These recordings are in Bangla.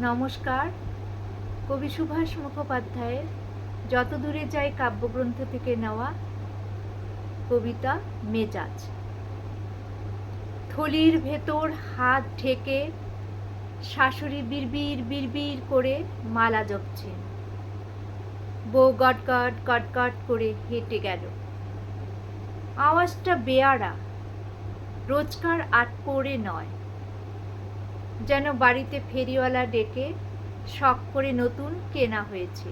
নমস্কার। কবি সুভাষ মুখোপাধ্যায়ের যত দূরে যাই কাব্যগ্রন্থ থেকে নেওয়া কবিতা মেজাজ। থলির ভেতর হাত ঢেকে শাশুড়ি বিড়বিড় বিড়বিড় করে মালা জপছেন। বউ গটগট গটগট করে হেঁটে গেল। আওয়াজটা বেয়াড়া, রোজকার আটপৌরে নয়, যেন বাড়িতে ফেরিওয়ালা ডেকে শখ করে নতুন কেনা হয়েছে।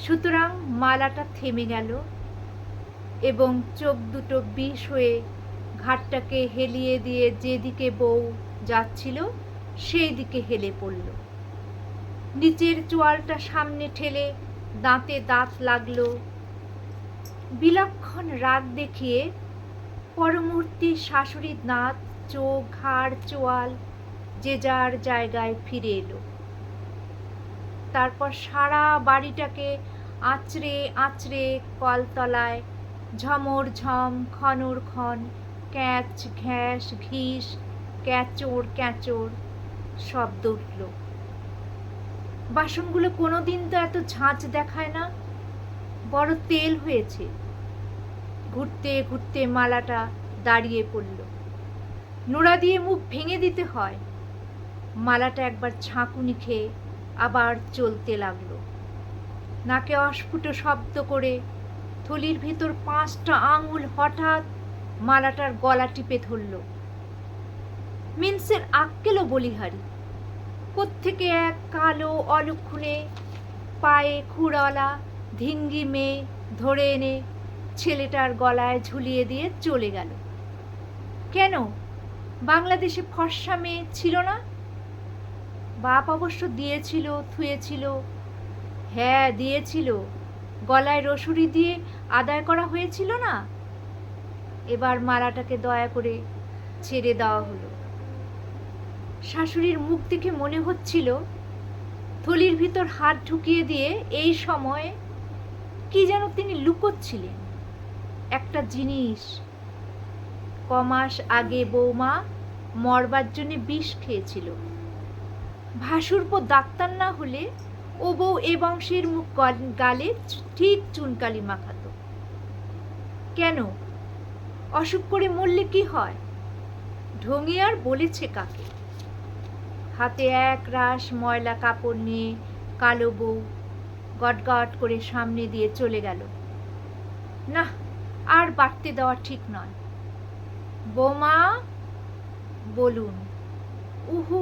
সুতরাং মালাটা থেমে গেল এবং চোখ দুটো বিষ হয়ে ঘাটটাকে হেলিয়ে দিয়ে যেদিকে বউ যাচ্ছিল সেই দিকে হেলে পড়ল। নিচের চোয়ালটা সামনে ঠেলে দাঁতে দাঁত লাগলো। বিলক্ষণ রাগ দেখিয়ে পরমূর্তি শাশুড়ির দাঁত, চোখ, ঘাড়, চোয়াল যে যার জায়গায় ফিরে এলো। তারপর সারা বাড়িটাকে আঁচড়ে আঁচড়ে কলতলায় ঝমর ঝম, খনর খন, ক্যাচ ঘ্যাস ঘিস, ক্যাচড় ক্যাচড় শব্দ উঠল। বাসনগুলো কোনোদিন তো এত ঝাঁঝ দেখায় না, বড় তেল হয়েছে। ঘুরতে ঘুরতে মালাটা দাঁড়িয়ে পড়ল। নোড়া দিয়ে মুখ ভেঙে দিতে হয়। মালাটা একবার ঝাঁকুনি খেয়ে আবার চলতে লাগলো। নাকে অস্ফুট শব্দ করে থলির ভেতর 5টা আঙুল হঠাৎ মালাটার গলা টিপে ধরল। মিন্সের আক্কেল বলিহারি। কোত্থেকে এক কালো অলক্ষণে পায়ে খুড়ওয়ালা ধিঙ্গি মেয়ে ধরে এনে ছেলেটার গলায় ঝুলিয়ে দিয়ে চলে গেল। কেন, বাংলাদেশে ফর্সা মেয়ে ছিল না? বাপ অবশ্য দিয়েছিল, থুয়েছিল। হ্যাঁ দিয়েছিল, গলায় রসুরি দিয়ে আদায় করা হয়েছিল না? এবার মালাটাকে দয়া করে ছেড়ে দেওয়া হলো। শাশুড়ির মুখ দেখে মনে হচ্ছিল থলির ভিতর হাত ঢুকিয়ে দিয়ে এই সময়ে কি যেন তিনি লুকোচ্ছিলেন, একটা জিনিস। কমাস আগে বৌমা মরবার জন্যে বিষ খেয়েছিল। ভাসুরপো ডাক্তার না হলে ও বউ এ বংশের মুখ গালে ঠিক চুনকালি মাখাতো। কেন, অসুখ করে মরলে কি হয়? ঢঙি আর বলেছে কাকে? হাতে এক রাশ ময়লা কাপড় নিয়ে কালো বউ গটগট করে সামনে দিয়ে চলে গেল। না, আর বাড়তে দেওয়া ঠিক নয়। বৌমা বলুন। উহু,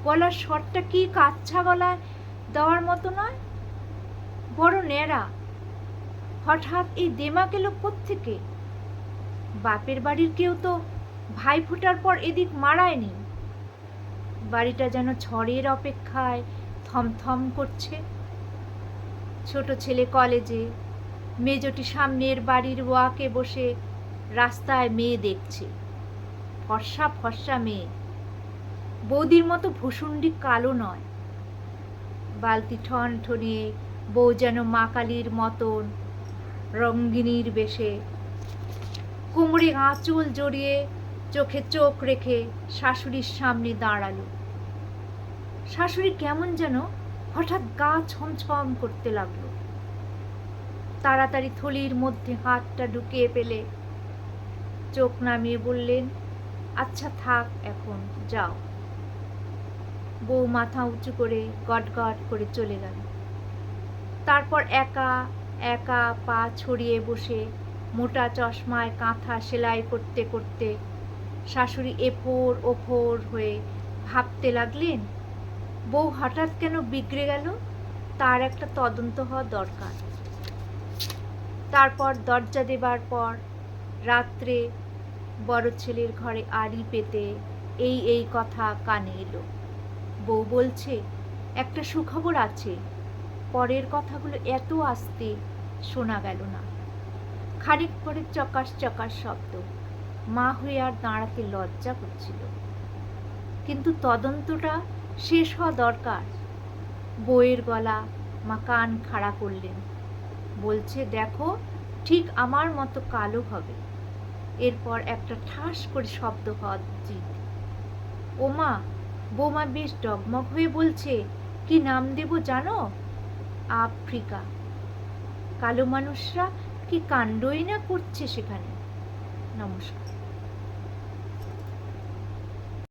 গলার স্বরটা কি কাচ্ছা গলায় দেওয়ার মতো নয়, বড় ন্যাড়া। হঠাৎ এই দেমা গেল কোত্থেকে? বাপের বাড়ির কেউ তো ভাই ফোটার পর এদিক মারায়নি। বাড়িটা যেন ঝড়ের অপেক্ষায় থমথম করছে। ছোট ছেলে কলেজে, মেজটি সামনের বাড়ির ওয়াকে বসে রাস্তায় মেয়ে দেখছে। ফর্সা ফর্সা মেয়ে, বৌদির মতো ভুসুন্ডি কালো নয়। বালতি ঠন ঠনিয়ে বউ যেন মা কালীর মতন রঙ্গিনীর বেশে কোমরে আঁচল জড়িয়ে চোখে চোখ রেখে শাশুড়ির সামনে দাঁড়ালো। শাশুড়ি কেমন যেন হঠাৎ গা ছমছম করতে লাগলো। তাড়াতাড়ি থলির মধ্যে হাতটা ঢুকিয়ে পেলে চোখ নামিয়ে বললেন, আচ্ছা থাক, এখন যাও। বউ মাথা উঁচু করে গটগট করে চলে গেল। তারপর একা একা পা ছড়িয়ে বসে মোটা চশমায় কাঁথা সেলাই করতে করতে শাশুড়ি এফোর ওফোর হয়ে ভাবতে লাগলেন, বউ হঠাৎ কেন বিগড়ে গেল, তার একটা তদন্ত হওয়া দরকার। তারপর দরজা দেবার পর রাত্রে বড় ছেলের ঘরে আড়ি পেতে এই কথা কানে এলো। বউ বলছে, একটা সুখবর আছে। পরের কথাগুলো এত আস্তে শোনা গেল না। খানিক পরে চকাস চকাস শব্দ। মা হয়ে আর দাঁড়াতে লজ্জা করছিল। কিন্তু তদন্তটা শেষ হওয়া দরকার। বউয়ের গলা মা কান খাড়া করলেন। বলছে, দেখো, ঠিক আমার মতো কালো হবে। এরপর একটা ঠাস করে শব্দ হওয়া উচিত। ও মা, বৌমা বেশ ডগমগ হয়ে বলছে, কি নাম দেব জানো? আফ্রিকা। কালো মানুষরা কি কাণ্ডই না করছে সেখানে। নমস্কার।